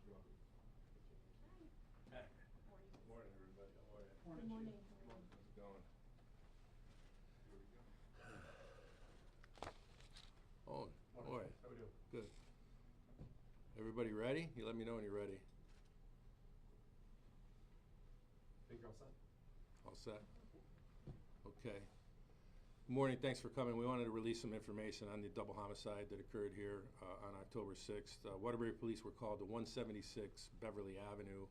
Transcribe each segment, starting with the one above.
Hey. Morning, everybody. How are you? Good morning. How's it going? Oh, all right. How we doing? Good. Everybody ready? You let me know when you're ready. Think you're all set? All set? Okay. Good morning. Thanks for coming. We wanted to release some information on the double homicide that occurred here on October 6th. Waterbury police were called to 176 Beverly Avenue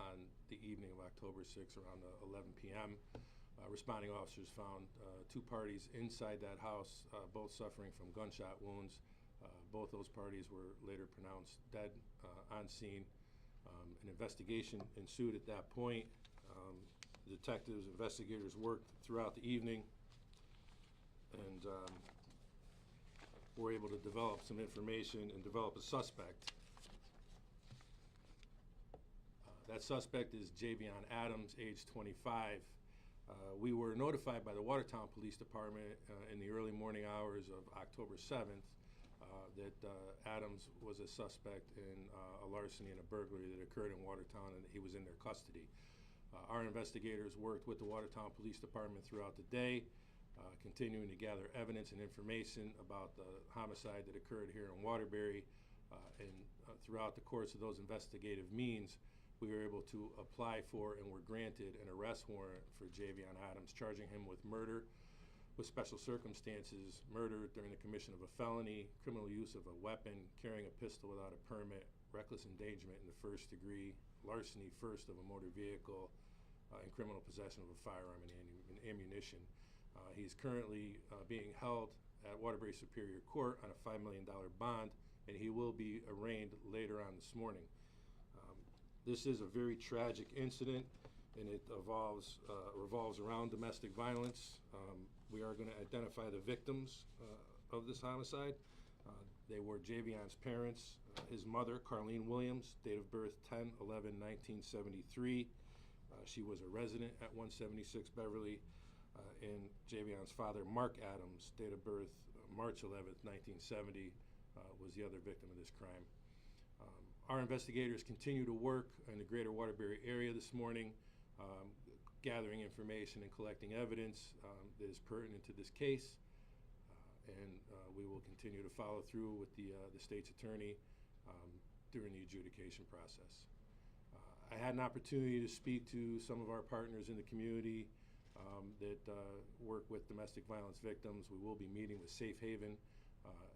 on the evening of October 6th around 11 p.m. Responding officers found two parties inside that house, both suffering from gunshot wounds. Both those parties were later pronounced dead on scene. An investigation ensued at that point. Detectives, investigators worked throughout the evening and were able to develop some information and develop a suspect. That suspect is Javion Adams, age 25. We were notified by the Watertown Police Department in the early morning hours of October 7th that Adams was a suspect in a larceny and a burglary that occurred in Watertown, and he was in their custody. Our investigators worked with the Watertown Police Department throughout the day, continuing to gather evidence and information about the homicide that occurred here in Waterbury. And throughout the course of those investigative means, we were able to apply for and were granted an arrest warrant for Javion Adams, charging him with murder with special circumstances, murder during the commission of a felony, criminal use of a weapon, carrying a pistol without a permit, reckless endangerment in the first degree, larceny first of a motor vehicle, and criminal possession of a firearm and ammunition. He's currently being held at Waterbury Superior Court on a $5 million bond, and he will be arraigned later on this morning. This is a very tragic incident, and it revolves around domestic violence. We are going to identify the victims of this homicide. They were Javion's parents, his mother, Carlene Williams, date of birth 10/11/1973. She was a resident at 176 Beverly, and Javion's father, Mark Adams, date of birth March 11th, 1970, was the other victim of this crime. Our investigators continue to work in the greater Waterbury area this morning, gathering information and collecting evidence that is pertinent to this case. And we will continue to follow through with the state's attorney during the adjudication process. I had an opportunity to speak to some of our partners in the community that work with domestic violence victims. We will be meeting with Safe Haven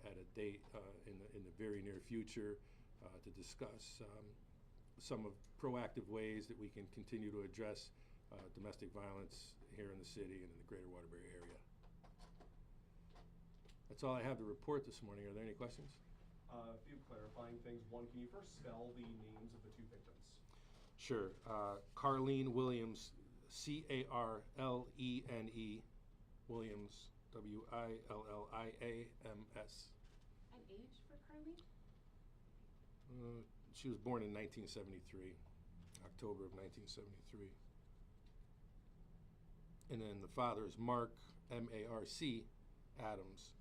at a date in the very near future to discuss some of proactive ways that we can continue to address domestic violence here in the city and in the greater Waterbury area. That's all I have to report this morning. Are there any questions? A few clarifying things. One, can you first spell the names of the two victims? Sure. Carlene Williams, C-A-R-L-E-N-E, Williams, W-I-L-L-I-A-M-S. And age for Carlene? She was born in 1973, October of 1973. And then the father is Mark, M-A-R-C, Adams,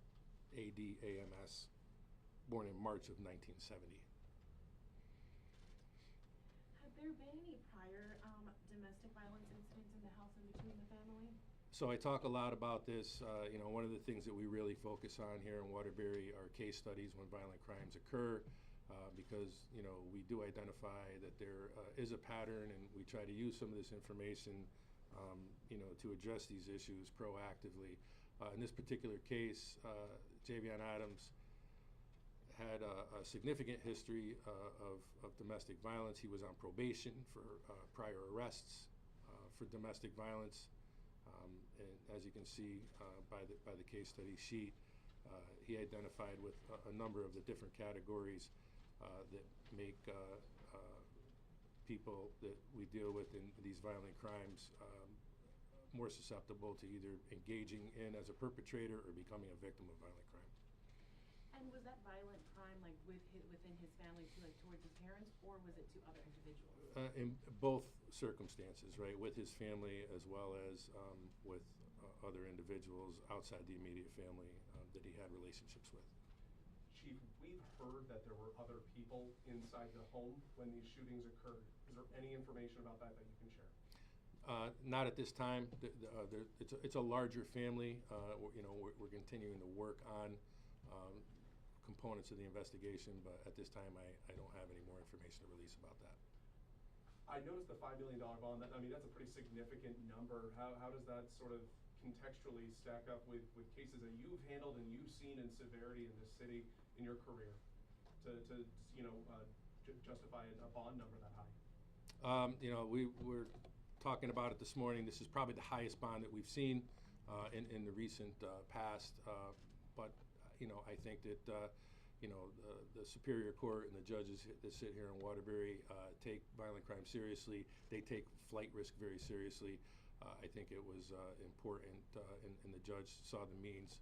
A-D-A-M-S, born in March of 1970. Had there been any prior domestic violence incidents in the house and between the family? So I talk a lot about this. One of the things that we really focus on here in Waterbury are case studies when violent crimes occur. Because we do identify that there is a pattern, and we try to use some of this information to address these issues proactively. In this particular case, Javion Adams had a significant history of domestic violence. He was on probation for prior arrests for domestic violence, and as you can see by the case study sheet, he identified with a number of the different categories that make people that we deal with in these violent crimes more susceptible to either engaging in as a perpetrator or becoming a victim of violent crime. And was that violent crime like within his family, like towards his parents, or was it to other individuals? In both circumstances, right, with his family as well as with other individuals outside the immediate family that he had relationships with. Chief, we've heard that there were other people inside the home when these shootings occurred. Is there any information about that that you can share? Not at this time. It's a larger family. We're continuing to work on components of the investigation, but at this time, I don't have any more information to release about that. I noticed the $5 million bond. That's a pretty significant number. How does that sort of contextually stack up with cases that you've handled and you've seen in severity in this city in your career to justify a bond number that high? We were talking about it this morning. This is probably the highest bond that we've seen in the recent past. But I think that the Superior Court and the judges that sit here in Waterbury take violent crime seriously. They take flight risk very seriously. I think it was important, and the judge saw the means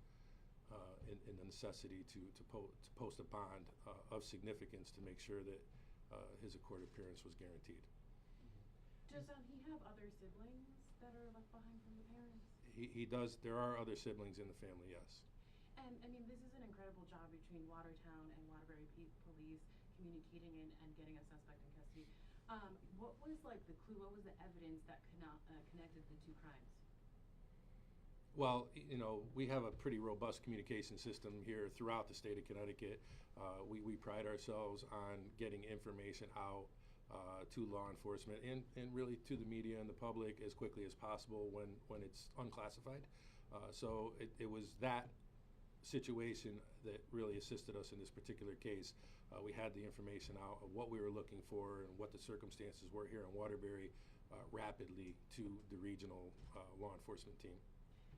and the necessity to post a bond of significance to make sure that his court appearance was guaranteed. Does he have other siblings that are left behind from the parents? He does. There are other siblings in the family, yes. And this is an incredible job between Watertown and Waterbury Police communicating and getting a suspect in custody. What was the clue? What was the evidence that connected the two crimes? Well, we have a pretty robust communication system here throughout the state of Connecticut. We pride ourselves on getting information out to law enforcement and really to the media and the public as quickly as possible when it's unclassified. So it was that situation that really assisted us in this particular case. We had the information out of what we were looking for and what the circumstances were here in Waterbury rapidly to the regional law enforcement team.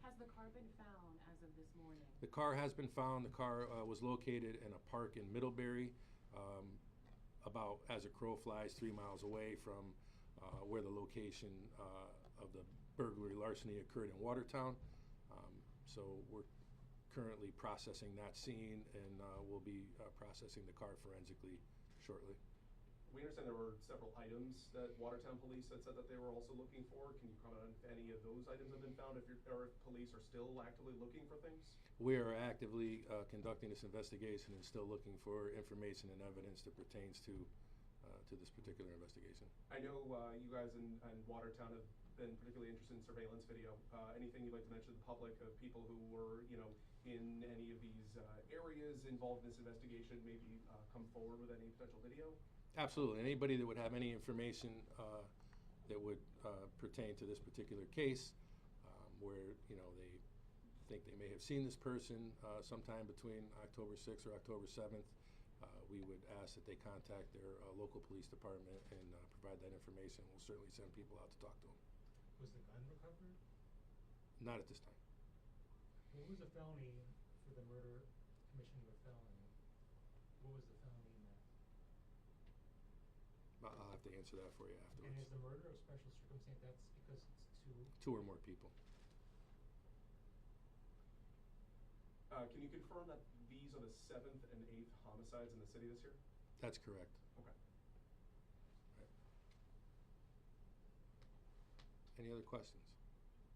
Has the car been found as of this morning? The car has been found. The car was located in a park in Middlebury, about as a crow flies 3 miles away from where the location of the burglary larceny occurred in Watertown. So we're currently processing that scene, and we'll be processing the car forensically shortly. We understand there were several items that Watertown Police had said that they were also looking for. Can you comment on if any of those items have been found, or if police are still actively looking for things? We are actively conducting this investigation and still looking for information and evidence that pertains to this particular investigation. I know you guys in Watertown have been particularly interested in surveillance video. Anything you'd like to mention to the public of people who were, in any of these areas involved in this investigation, maybe come forward with any potential video? Absolutely. Anybody that would have any information that would pertain to this particular case, where they think they may have seen this person sometime between October 6th or October 7th, we would ask that they contact their local police department and provide that information. We'll certainly send people out to talk to them. Was the gun recovered? Not at this time. What was the felony for the murder, commission of a felony? What was the felony in that? I'll have to answer that for you afterwards. And is the murder a special circumstance? That's because it's two or more people. Can you confirm that these are the 7th and 8th homicides in the city this year? That's correct. Okay. Right. Any other questions?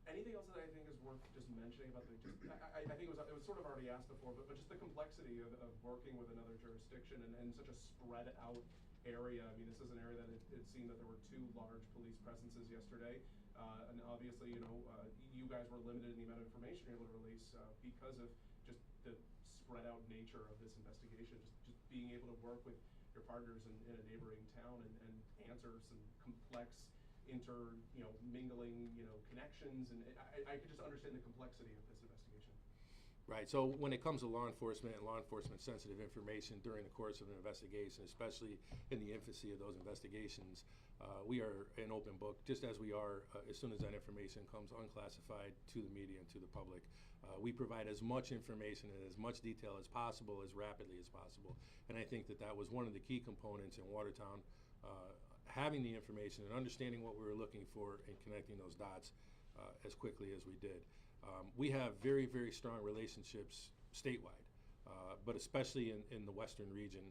Anything else that I think is worth just mentioning about I think it was sort of already asked before, but just the complexity of working with another jurisdiction and such a spread out area. This is an area that it seemed that there were 2 large police presences yesterday, and obviously, you guys were limited in the amount of information you're able to release because of just the spread out nature of this investigation. Just being able to work with your partners in a neighboring town and answer some complex mingling, connections, and I could just understand the complexity of this investigation. Right. So when it comes to law enforcement and law enforcement sensitive information during the course of an investigation, especially in the infancy of those investigations, we are an open book, just as we are as soon as that information comes unclassified to the media and to the public. We provide as much information and as much detail as possible, as rapidly as possible. And I think that was one of the key components in Watertown, having the information and understanding what we were looking for and connecting those dots as quickly as we did. We have very, very strong relationships statewide, but especially in the western region,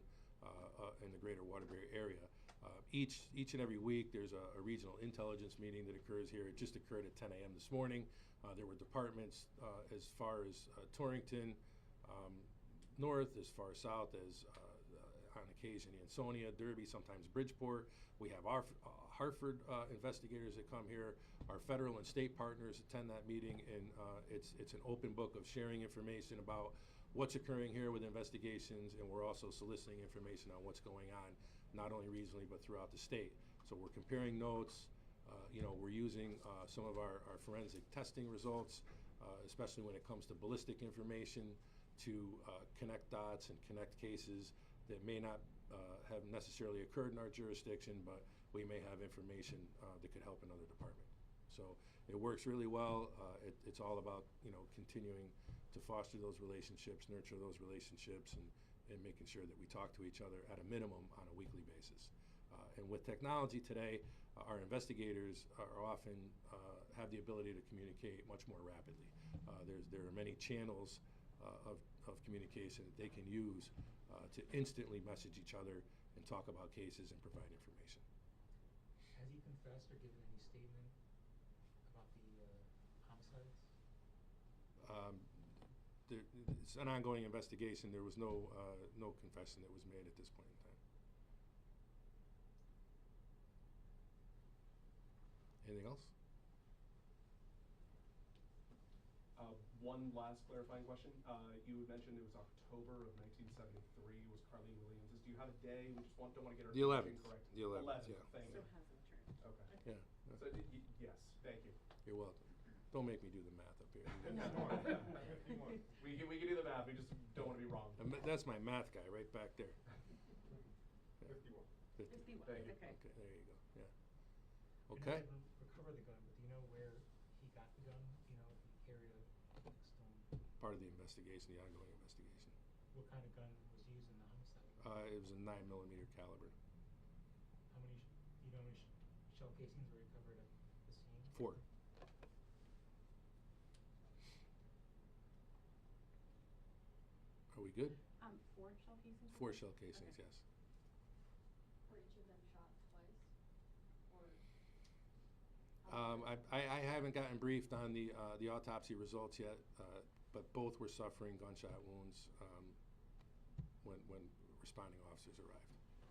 in the greater Waterbury area. Each and every week there's a regional intelligence meeting that occurs here. It just occurred at 10 a.m. this morning. There were departments as far as Torrington, north, as far south as on occasion Ansonia, Derby, sometimes Bridgeport. We have our Hartford investigators that come here. Our federal and state partners attend that meeting, and it's an open book of sharing information about what's occurring here with investigations, and we're also soliciting information on what's going on, not only regionally but throughout the state. So we're comparing notes. We're using some of our forensic testing results, especially when it comes to ballistic information, to connect dots and connect cases that may not have necessarily occurred in our jurisdiction, but we may have information that could help another department. So it works really well. It's all about continuing to foster those relationships, nurture those relationships, and making sure that we talk to each other at a minimum on a weekly basis. And with technology today, our investigators are often have the ability to communicate much more rapidly. There are many channels of communication that they can use to instantly message each other and talk about cases and provide information. Has he confessed or given any statement about the homicides? It's an ongoing investigation. There was no confession that was made at this point in time. Anything else? One last clarifying question. You mentioned it was October of 1973 was Carleen Williams. Do you have a day? We just don't want to get our The 11th. information correct. The 11th, yeah. Thank you. Still hasn't turned. Okay. Yeah. So, yes, thank you. You're welcome. Don't make me do the math up here. We can do the math. We just don't want to be wrong. That's my math guy right back there. 51. 51, Thank you. okay. Okay, there you go. Yeah. You know, Okay. they didn't recover the gun, but do you know where he got the gun? You know, if he carried a stone. Part of the investigation, the ongoing investigation. What kind of gun was used in the homicide? It was a 9mm caliber. How many, do you know how many shell casings were recovered at the scene? 4. Are we good? 4 shell casings? 4 shell casings, Okay. yes. Were each of them shot twice? Or? I haven't gotten briefed on the autopsy results yet, but both were suffering gunshot wounds when responding officers arrived.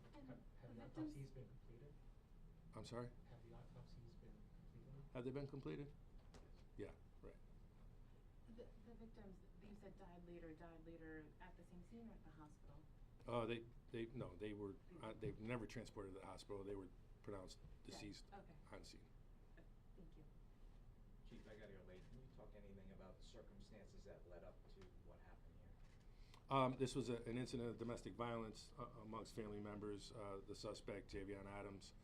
And Have the the victims, autopsies been completed? I'm sorry? Have the autopsies been completed? Have they been completed? Yeah, right. the victims, you said died later at the same scene or at the hospital? They've never transported to the hospital. They were pronounced deceased Okay. on scene. Thank you. Chief, I got here late. Can you talk anything about the circumstances that led up to what happened here? This was an incident of domestic violence amongst family members. The suspect, Javion Adams,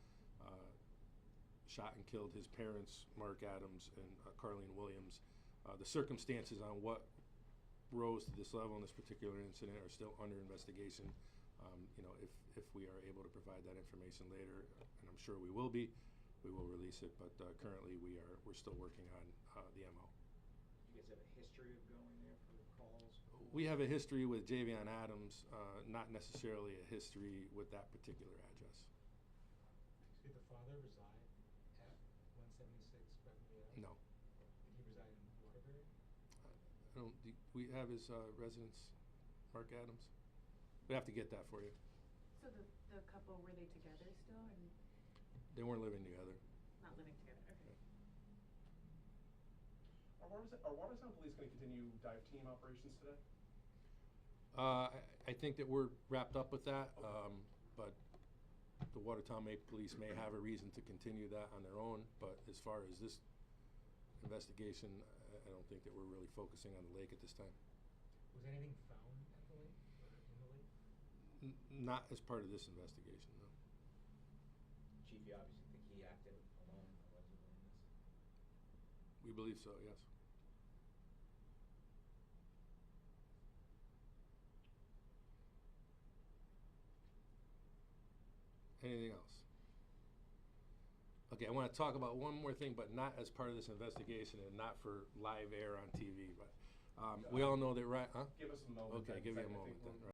shot and killed his parents, Mark Adams and Carleen Williams. The circumstances on what rose to this level in this particular incident are still under investigation. If we are able to provide that information later, and I'm sure we will be, we will release it. But currently, we're still working on the MO. You guys have a history of going there for calls? We have a history with Javion Adams, not necessarily a history with that particular address. Did the father reside at 176 Beverly Ave? No. Did he reside in Waterbury? We have his residence, Mark Adams? We have to get that for you. So the couple, were they together still or They weren't living together. not living together? Okay. Are Watertown Police going to continue dive team operations today? I think that we're wrapped up with that, but the Watertown Police may have a reason to continue that on their own. But as far as this investigation, I don't think that we're really focusing on the lake at this time. Was anything found at the lake or in the lake? Not as part of this investigation, no. Chief, you obviously think he acted alone allegedly in this? We believe so, yes. Anything else? Okay, I want to talk about one more thing, but not as part of this investigation and not for live air on TV. But we all know that, right? Huh? Give us a moment. Okay, then, give you a 'cause I moment think then. we're- Right.